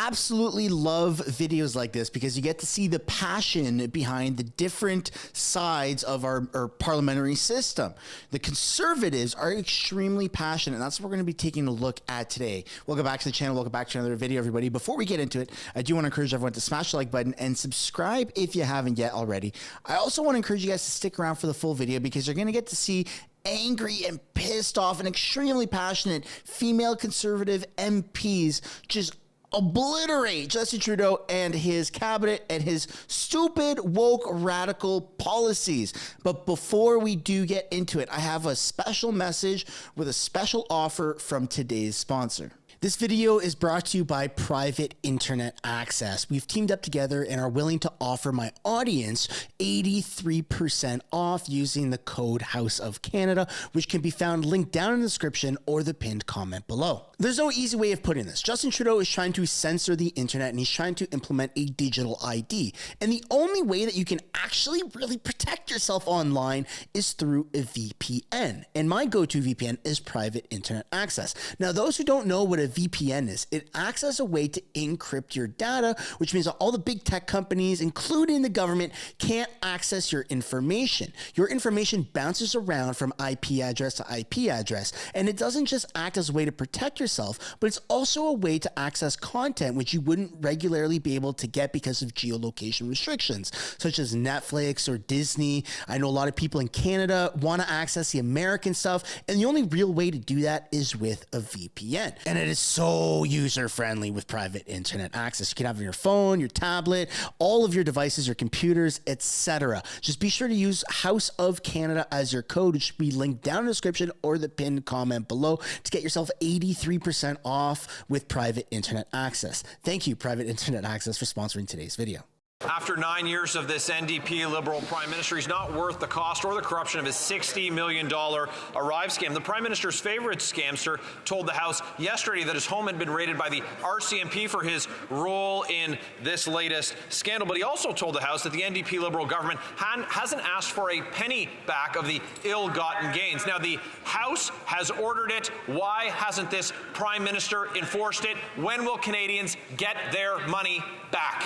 absolutely love videos like this because you get to see the passion behind the different sides of our parliamentary system. The Conservatives are extremely passionate, and that's what we're going to be taking a look at today. Welcome back to the channel. Welcome back to another video, everybody. Before we get into it, I do want to encourage everyone to smash the like button and subscribe if you haven't yet already. I also want to encourage you guys to stick around for the full video because you're going to get to see angry and pissed off and extremely passionate female Conservative MPs just obliterate Justin Trudeau and his cabinet and his stupid woke radical policies. But before we do get into it, I have a special message with a special offer from today's sponsor. This video is brought to you by Private Internet Access. We've teamed up together and are willing to offer my audience 83% off using the code House of Canada, which can be found linked down in the description or the pinned comment below. There's no easy way of putting this. Justin Trudeau is trying to censor the internet and he's trying to implement a digital ID. And the only way that you can actually really protect yourself online is through a VPN. And my go-to VPN is Private Internet Access. Now, those who don't know what a VPN is, it acts as a way to encrypt your data, which means that all the big tech companies, including the government, can't access your information. Your information bounces around from IP address to IP address, and it doesn't just act as a way to protect yourself, but it's also a way to access content which you wouldn't regularly be able to get because of geolocation restrictions, such as Netflix or Disney. I know a lot of people in Canada want to access the American stuff, and the only real way to do that is with a VPN. And it is so user-friendly with Private Internet Access. You can have it on your phone, your tablet, all of your devices, your computers, etc. Just be sure to use House of Canada as your code, which should be linked down in the description or the pinned comment below to get yourself 83% off with Private Internet Access. Thank you, Private Internet Access, for sponsoring today's video. After 9 years of this NDP Liberal Prime Minister, he's not worth the cost or the corruption of his $60 million Arrive scam. The Prime Minister's favorite scamster told the House yesterday that his home had been raided by the RCMP for his role in this latest scandal. But he also told the House that the NDP Liberal government hasn't asked for a penny back of the ill-gotten gains. Now, the House has ordered it. Why hasn't this Prime Minister enforced it? When will Canadians get their money back?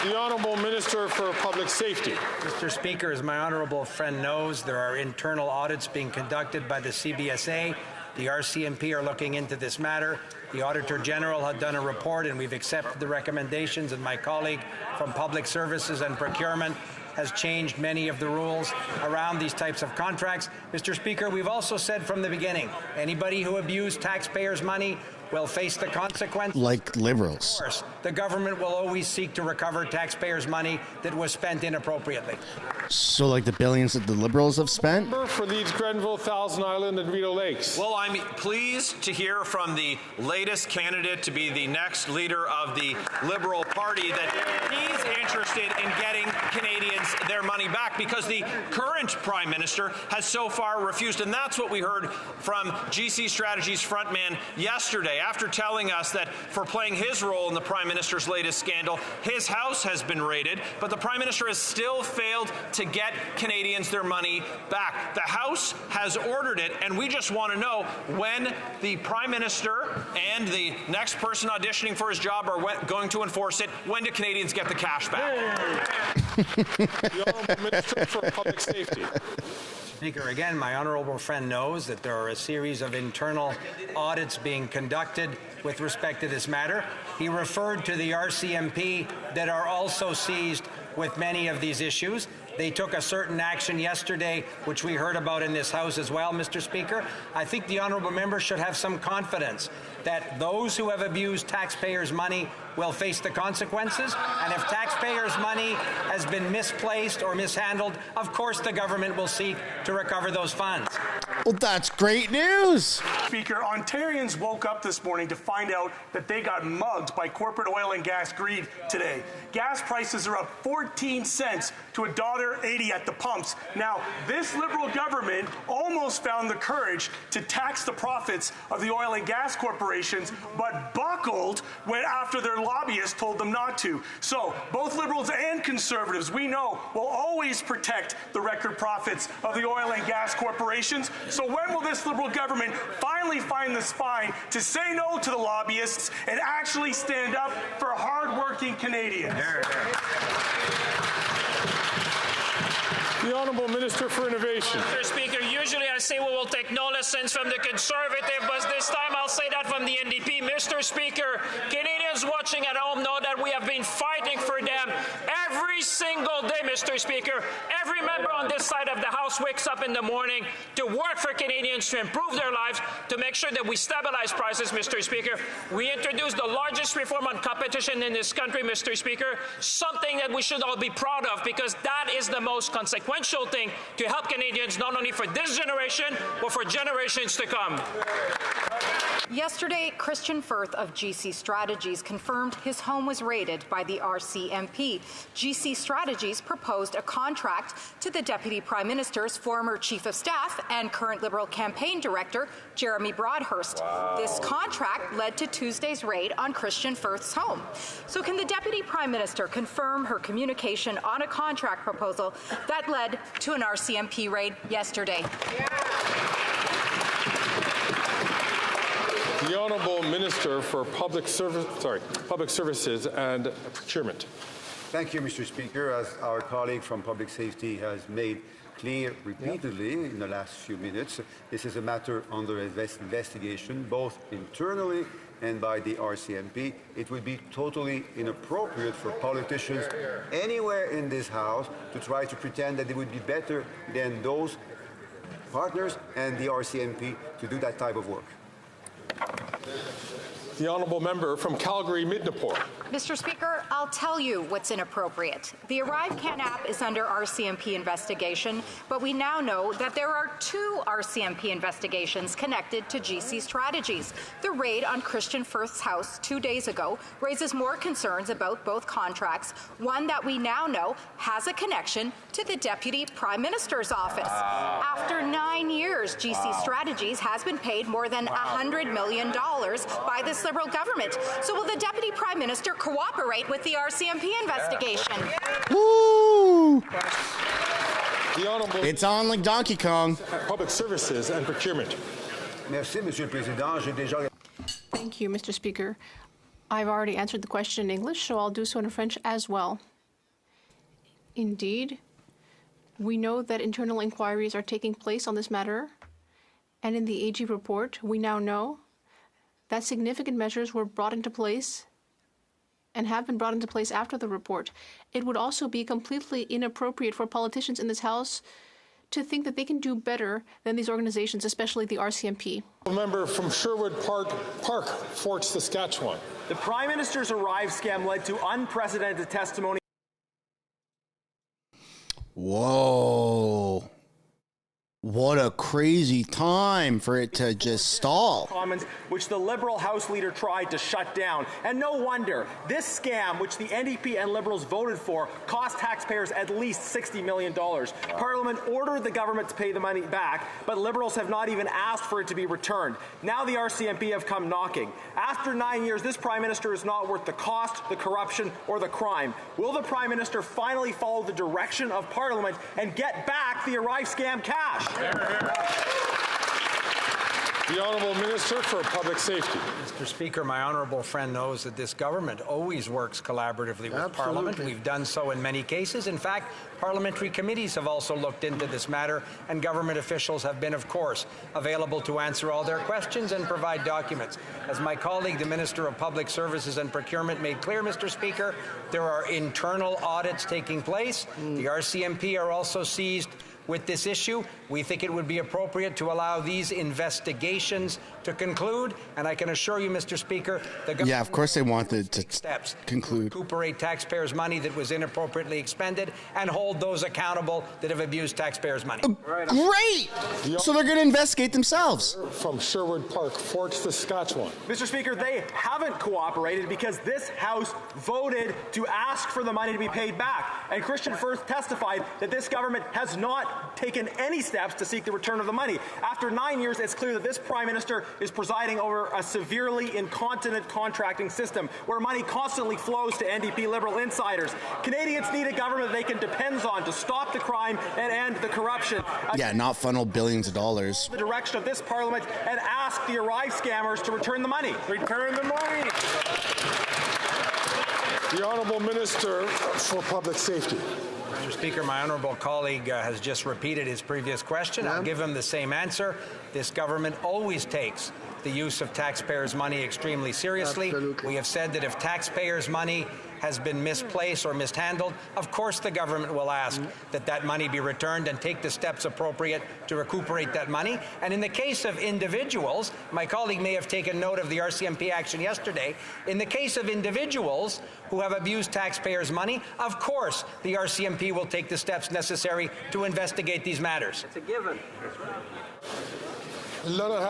The Honourable Minister for Public Safety. Mr. Speaker, as my honourable friend knows, there are internal audits being conducted by the CBSA. The RCMP are looking into this matter. The Auditor General had done a report and we've accepted the recommendations, and my colleague from Public Services and Procurement has changed many of the rules around these types of contracts. Mr. Speaker, we've also said from the beginning, anybody who abused taxpayers' money will face the consequences. Like Liberals. Of course, the government will always seek to recover taxpayers' money that was spent inappropriately. So like the billions that the Liberals have spent? For Leeds, Grenville, Thousand Island, and Rideau Lakes. Well, I'm pleased to hear from the latest candidate to be the next leader of the Liberal Party that he's interested in getting Canadians their money back because the current Prime Minister has so far refused. And that's what we heard from GC Strategy's frontman yesterday, after telling us that for playing his role in the Prime Minister's latest scandal, his house has been raided, but the Prime Minister has still failed to get Canadians their money back. The House has ordered it, and we just want to know when the Prime Minister and the next person auditioning for his job are going to enforce it. When do Canadians get the cash back? The Honourable Minister for Public Safety. Speaker, again, my honourable friend knows that there are a series of internal audits being conducted with respect to this matter. He referred to the RCMP that are also seized with many of these issues. They took a certain action yesterday, which we heard about in this House as well, Mr. Speaker. I think the honourable member should have some confidence that those who have abused taxpayers' money will face the consequences. And if taxpayers' money has been misplaced or mishandled, of course the government will seek to recover those funds. Well, that's great news. Speaker, Ontarians woke up this morning to find out that they got mugged by corporate oil and gas greed today. Gas prices are up 14 cents to $1.80 at the pumps. Now, this Liberal government almost found the courage to tax the profits of the oil and gas corporations, but buckled when after their lobbyists told them not to. So both Liberals and Conservatives, we know, will always protect the record profits of the oil and gas corporations. So when will this Liberal government finally find the spine to say no to the lobbyists and actually stand up for hard-working Canadians? The Honourable Minister for Innovation. Mr. Speaker, usually I say we will take no lessons from the Conservative, but this time I'll say that from the NDP. Mr. Speaker, Canadians watching at home know that we have been fighting for them every single day, Mr. Speaker. Every member on this side of the House wakes up in the morning to work for Canadians, to improve their lives, to make sure that we stabilize prices, Mr. Speaker. We introduced the largest reform on competition in this country, Mr. Speaker, something that we should all be proud of, because that is the most consequential thing to help Canadians, not only for this generation, but for generations to come. Yesterday, Christian Firth of GC Strategies confirmed his home was raided by the RCMP. GC Strategies proposed a contract to the Deputy Prime Minister's former Chief of Staff and current Liberal campaign director, Jeremy Broadhurst. Wow. This contract led to Tuesday's raid on Christian Firth's home. So can the Deputy Prime Minister confirm her communication on a contract proposal that led to an RCMP raid yesterday? The Honourable Minister for Public Services and Procurement. Thank you, Mr. Speaker. As our colleague from Public Safety has made clear repeatedly in the last few minutes, this is a matter under investigation, both internally and by the RCMP. It would be totally inappropriate for politicians anywhere in this House to try to pretend that they would be better than those partners and the RCMP to do that type of work. The Honourable Member from Calgary-Midnapore. Mr. Speaker, I'll tell you what's inappropriate. The ArriveCan app is under RCMP investigation, but we now know that there are 2 RCMP investigations connected to GC Strategies. The raid on Christian Firth's house 2 days ago raises more concerns about both contracts, one that we now know has a connection to the Deputy Prime Minister's office. After 9 years, GC Strategies has been paid more than $100 million by this Liberal government. So will the Deputy Prime Minister cooperate with the RCMP investigation? Woo! The Honourable It's on like Donkey Kong. Public Services and Procurement. Merci, Monsieur le Président. J'ai déjà... Thank you, Mr. Speaker. I've already answered the question in English, so I'll do so in French as well. Indeed, we know that internal inquiries are taking place on this matter, and in the AG report, we now know that significant measures were brought into place and have been brought into place after the report. It would also be completely inappropriate for politicians in this House to think that they can do better than these organizations, especially the RCMP. A member from Sherwood Park, Fort Saskatchewan. The Prime Minister's Arrive scam led to unprecedented testimony. Whoa. What a crazy time for it to just stall. Commons, which the Liberal House leader tried to shut down. And no wonder, this scam, which the NDP and Liberals voted for, cost taxpayers at least $60 million. Parliament ordered the government to pay the money back, but Liberals have not even asked for it to be returned. Now the RCMP have come knocking. After 9 years, this Prime Minister is not worth the cost, the corruption, or the crime. Will the Prime Minister finally follow the direction of Parliament and get back the Arrive scam cash? The Honourable Minister for Public Safety. Mr. Speaker, my honourable friend knows that this government always works collaboratively with Parliament. We've done so in many cases. In fact, parliamentary committees have also looked into this matter, and government officials have been, of course, available to answer all their questions and provide documents. As my colleague, the Minister of Public Services and Procurement, made clear, Mr. Speaker, there are internal audits taking place. The RCMP are also seized with this issue. We think it would be appropriate to allow these investigations to conclude, and I can assure you, Mr. Speaker, the government of course they wanted to steps conclude. to recuperate taxpayers' money that was inappropriately expended and hold those accountable that have abused taxpayers' money. Great! So they're going to investigate themselves. From Sherwood Park, Fort Saskatchewan. Mr. Speaker, they haven't cooperated because this House voted to ask for the money to be paid back. And Christian Firth testified that this government has not taken any steps to seek the return of the money. After 9 years, it's clear that this Prime Minister is presiding over a severely incontinent contracting system where money constantly flows to NDP Liberal insiders. Canadians need a government they can depend on to stop the crime and end the corruption. Yeah, not funnel billions of dollars. The direction of this Parliament and ask the Arrive scammers to return the money. Return the money. The Honourable Minister for Public Safety. Mr. Speaker, my honourable colleague has just repeated his previous question. I'll give him the same answer. This government always takes the use of taxpayers' money extremely seriously. Absolutely. We have said that if taxpayers' money has been misplaced or mishandled, of course the government will ask that that money be returned and take the steps appropriate to recuperate that money. And in the case of individuals, my colleague may have taken note of the RCMP action yesterday. In the case of individuals who have abused taxpayers' money, of course the RCMP will take the steps necessary to investigate these matters. It's a given.